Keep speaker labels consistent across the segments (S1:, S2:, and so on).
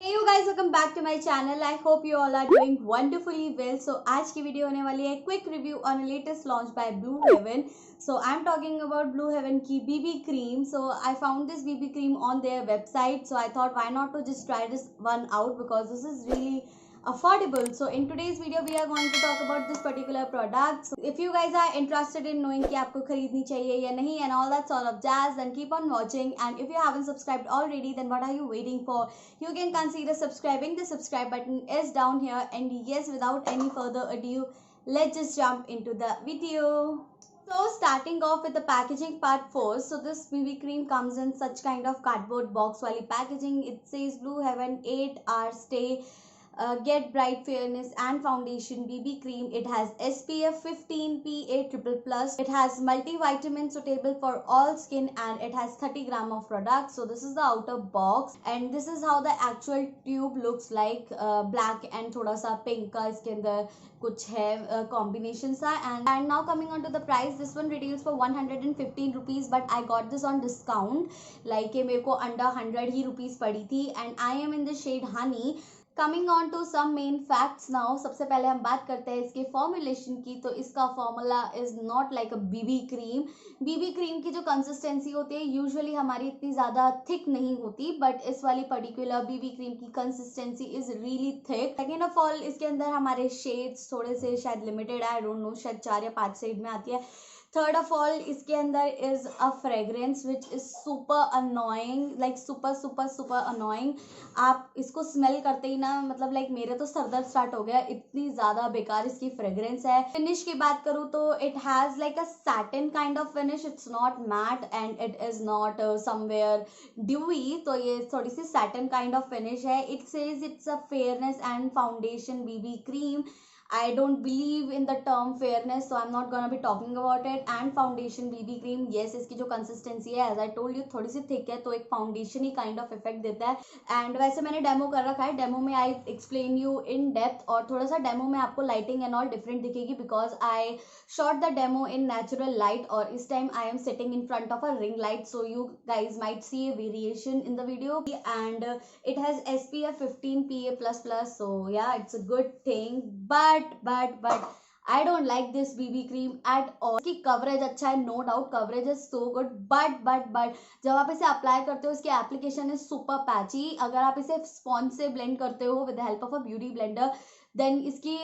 S1: Hey you guys, welcome back to my channel. I hope you all are doing wonderfully well. So आज की video होने वाली है quick review on a latest launch by Blue Heaven. So I'm talking about Blue Heaven की BB cream. So I found this BB cream on their website. So I thought why not to just try this one out because this is really affordable. So in today's video we are going to talk about this particular product. So if you guys are interested in knowing कि आपको खरीदनी चाहिए या नहीं and all that sort of jazz, then keep on watching. And if you haven't subscribed already, then what are you waiting for? You can consider subscribing. The subscribe button is down here. And yes, without any further ado, let's just jump into the video. So starting off with the packaging part first. So this BB cream comes in such kind of cardboard box wali packaging. It says Blue Heaven 8-hour stay, get bright fairness and foundation BB cream. It has SPF 15 PA+++. It has multivitamin suitable for all skin and it has 30 gram of product. So this is the outer box and this is how the actual tube looks like. Black and थोड़ा सा pink का इसके अंदर कुछ है combination सा. And now coming on to the price, this one retails for 115 rupees, but I got this on discount. Like मेरे को under 100 ही rupees पड़ी थी and I am in the shade honey. Coming on to some main facts now. सबसे पहले हम बात करते हैं इसके फॉर्मुलेशन की. तो इसका formula is not like a BB cream. BB cream की जो कंसिस्टेंसी होती है यूजुअली हमारी इतनी ज़्यादा थिक नहीं होती, बट इस वाली पर्टिकुलर बीबी क्रीम की consistency is really thick. Second of all इसके अंदर हमारे शेड्स थोड़े से शायद लिमिटेड, आई डोंट नो, शायद 4 या 5 शेड में आती है. थर्ड ऑफ ऑल इसके अंदर is a fragrance which is super annoying, like super super super annoying. आप इसको स्मेल करते ही ना, मतलब लाइक मेरे तो सर दर्द स्टार्ट हो गया, इतनी ज़्यादा बेकार इसकी फ्रेग्रेंस है. फिनिश की बात करूँ तो it has like a satin kind of finish. It's not matte and it is not somewhere dewy. तो ये थोड़ी सी सैटिन काइंड ऑफ फिनिश है. It says it's a fairness and foundation BB cream. I don't believe in the term fairness, so I'm not gonna be talking about it. And foundation BB cream, yes, इसकी जो consistency है, as I told you, थोड़ी सी thick है, तो एक foundation he kind of effect देता है. And वैसे मैंने demo कर रखा है. Demo में I explain you in depth, और थोड़ा सा demo में आपको lighting and all different दिखेगी because I shot the demo in natural light, और इस time I am sitting in front of a ring light, so you guys might see a variation in the video. And it has SPF 15 PA++, so yeah, it's a good thing. But I don't like this BB cream at all. इसकी coverage अच्छा है, no doubt, coverage is so good, but जब आप इसे apply करते हो इसकी application is super patchy. अगर आप इसे स्पॉन्ज से ब्लेंड करते हो with the help of a beauty blender, then इसकी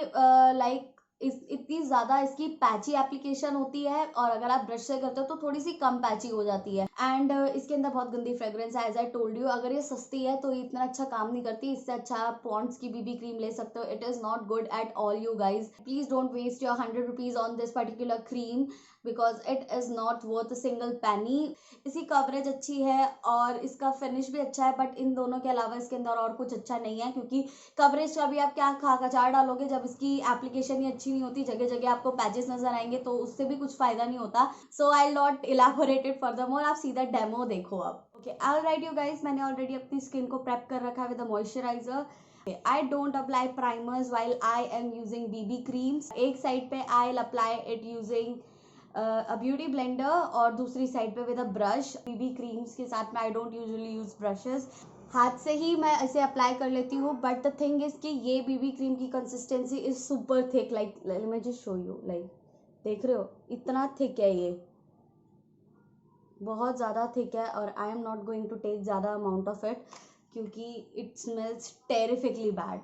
S1: लाइक इतनी ज़्यादा इसकी पैची एप्लीकेशन होती है, और अगर आप ब्रश से करते हो तो थोड़ी सी कम पैची हो जाती है. एंड इसके अंदर बहुत गंदी फ्रेग्रेंस है, एज आई टोल्ड यू. अगर ये सस्ती है तो ये इतना अच्छा काम नहीं करती. इससे अच्छा आप पॉन्ड्स की बीबी क्रीम ले सकते हो. It is not good at all you guys. Please don't waste your 100 rupees on this particular cream because it is not worth single penny. इसकी कवरेज अच्छी है और इसका फिनिश भी अच्छा है, बट इन दोनों के अलावा इसके अंदर और कुछ अच्छा नहीं है, क्योंकि कवरेज का भी आप क्या खाकाचार डालोगे जब इसकी एप्लीकेशन ही अच्छी नहीं होती. जगह जगह आपको पैचेस नजर आएंगे तो उससे भी कुछ फायदा नहीं होता. सो आई नॉट इलाबोरेटेड फर्दरमोर. आप सीधा डेमो देखो अब. ओके, ऑलराइट यू गाइस, मैंने ऑलरेडी अपनी स्किन को प्रेप कर रखा है with a moisturiser. I don't apply primers while I am using BB creams. एक साइड पे I'll apply it using a beauty blender और दूसरी साइड पे with a brush. BB creams के साथ में I don't usually use brushes. हाथ से ही मैं इसे अप्लाई कर लेती हूँ. बट द थिंग इज कि ये बीबी क्रीम की consistency is super thick. Like let me just show you. Like देख रहे हो, इतना थिक है ये, बहुत ज़्यादा थिक है. और I am not going to take ज़्यादा अमाउंट ऑफ इट क्योंकि इट स्मेल्स टेरिफिकली बैड.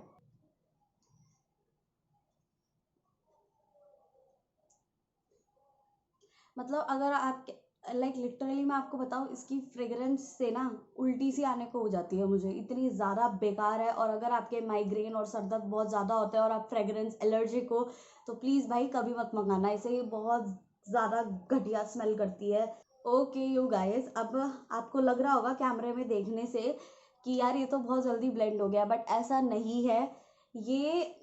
S1: मतलब अगर आप लाइक लिटरली मैं आपको बताऊँ, इसकी फ्रेग्रेंस से ना उल्टी सी आने को हो जाती है मुझे, इतनी ज़्यादा बेकार है. और अगर आपके माइग्रेन और सर दर्द बहुत ज़्यादा होता है और आप फ्रेग्रेंस एलर्जिक हो तो प्लीज़ भाई कभी मत मंगाना इसे. ये बहुत ज़्यादा घटिया स्मेल करती है. ओके यू गाइस, अब आपको लग रहा होगा कैमरे में देखने से कि यार ये तो बहुत जल्दी ब्लेंड हो गया, बट ऐसा नहीं है. ये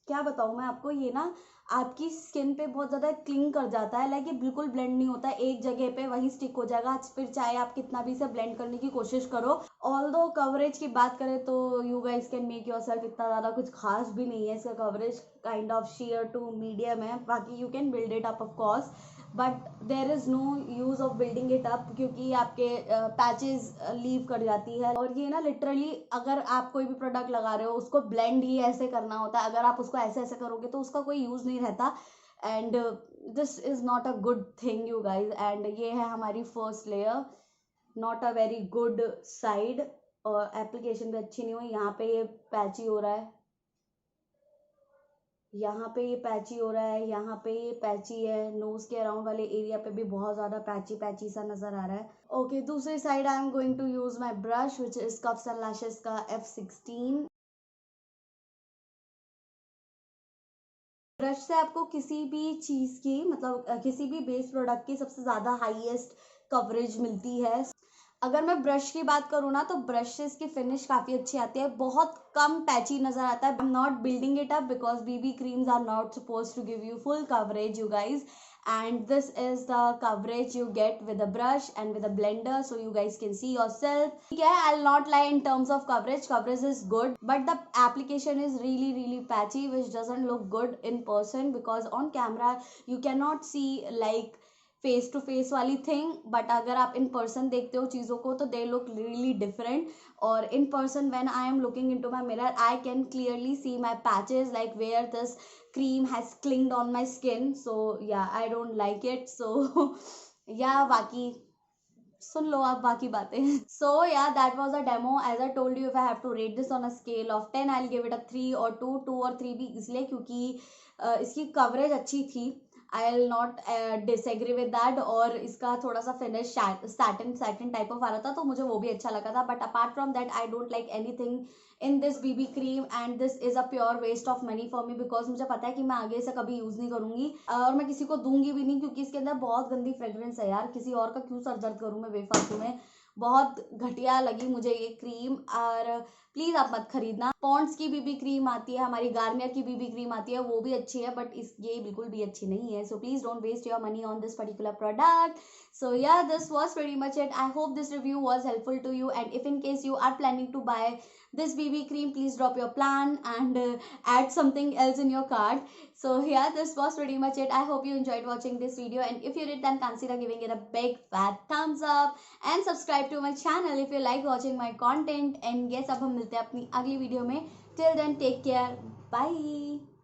S1: क्या बताऊँ मैं आपको, ये ना आपकी स्किन पे बहुत ज़्यादा क्लिंग कर जाता है. लाइक ये बिल्कुल ब्लेंड नहीं होता है, एक जगह पे वही स्टिक हो जाएगा. फिर चाहे आप कितना भी इसे ब्लेंड करने की कोशिश करो. ऑल्दो कवरेज की बात करें तो you guys can make yourself, इतना ज़्यादा कुछ खास भी नहीं है. इसका coverage kind of sheer to medium है. बाकी you can build it up of course, but there is no use of building it up, क्योंकि आपके पैचेस लीव कर जाती है। और ये ना लिटरली अगर आप कोई भी प्रोडक्ट लगा रहे हो उसको ब्लेंड ही ऐसे करना होता है, अगर आप उसको ऐसे ऐसे करोगे तो उसका कोई यूज़ नहीं रहता। And this is not a good thing you guys. And ये है हमारी first layer, not a very good side, और एप्लीकेशन भी अच्छी नहीं हुई। यहाँ पे ये पैची हो रहा है, यहाँ पे ये पैची हो रहा है, यहाँ पे ये पैची है, नोज के अराउंड वाले एरिया पे भी बहुत ज़्यादा पैची पैची सा नज़र आ रहा है। ओके, दूसरी side I am going to use my brush which is cups and lashes का F16। ब्रश से आपको किसी भी चीज़ की, मतलब किसी भी बेस प्रोडक्ट की सबसे ज़्यादा हाईएस्ट कवरेज मिलती है। अगर मैं ब्रश की बात करूँ ना, तो ब्रश से इसकी फिनिश काफ़ी अच्छी आती है, बहुत कम पैची नज़र आता है। I am not building it up because BB creams are not suppose to give you full coverage you guys, and this is the coverage you get with a brush and with a blender, so you guys can see yourself. Yeah, I'll not lie in terms of coverage is good, but the application is really patchy, which doesn't look good in person, because on camera you cannot see like face to face वाली thing, but अगर आप in person देखते हो चीज़ों को तो they look really different. और in person when I am looking into my mirror I can clearly see my patches like where this cream has clinged on my skin, so yeah, I don't like it. So yeah, बाकी सुन लो आप बाकी बातें। So yeah, that was a demo. As I told you, if I have to rate this on a scale of 10, I'll give it a 3 or 2 और 3 भी इसलिए क्योंकि इसकी coverage अच्छी थी, I will not disagree with that. और इसका थोड़ा सा फिनिश सैटिन टाइप ऑफ आ रहा था, तो मुझे वो भी अच्छा लगा था। But apart from that I don't like anything in this BB cream, and this is a pure waste of money for me, because मुझे पता है कि मैं आगे से कभी यूज नहीं करूंगी, और मैं किसी को दूंगी भी नहीं, क्योंकि इसके अंदर बहुत गंदी फ्रेग्रेंस है यार। किसी और का क्यों सर दर्द करूं मैं बेफालतू में। बहुत घटिया लगी मुझे ये क्रीम, और प्लीज आप मत खरीदना। पॉन्ड्स की BB क्रीम आती है, हमारी गार्नियर की BB क्रीम आती है, वो भी अच्छी है, बट इस ये बिल्कुल भी अच्छी नहीं है। So please don't waste your money on this particular product. So yeah, this was pretty much it. I hope this review was helpful to you, and if in case you are planning to buy this BB cream, please drop your plan and add something else in your cart. So yeah, this was pretty much it. I hope you enjoyed watching this video, and if you did, then consider giving it a big fat thumbs up and subscribe to my channel if you like watching my content. And yes, अब हम मिलते हैं अपनी अगली video में. Till then, take care. Bye.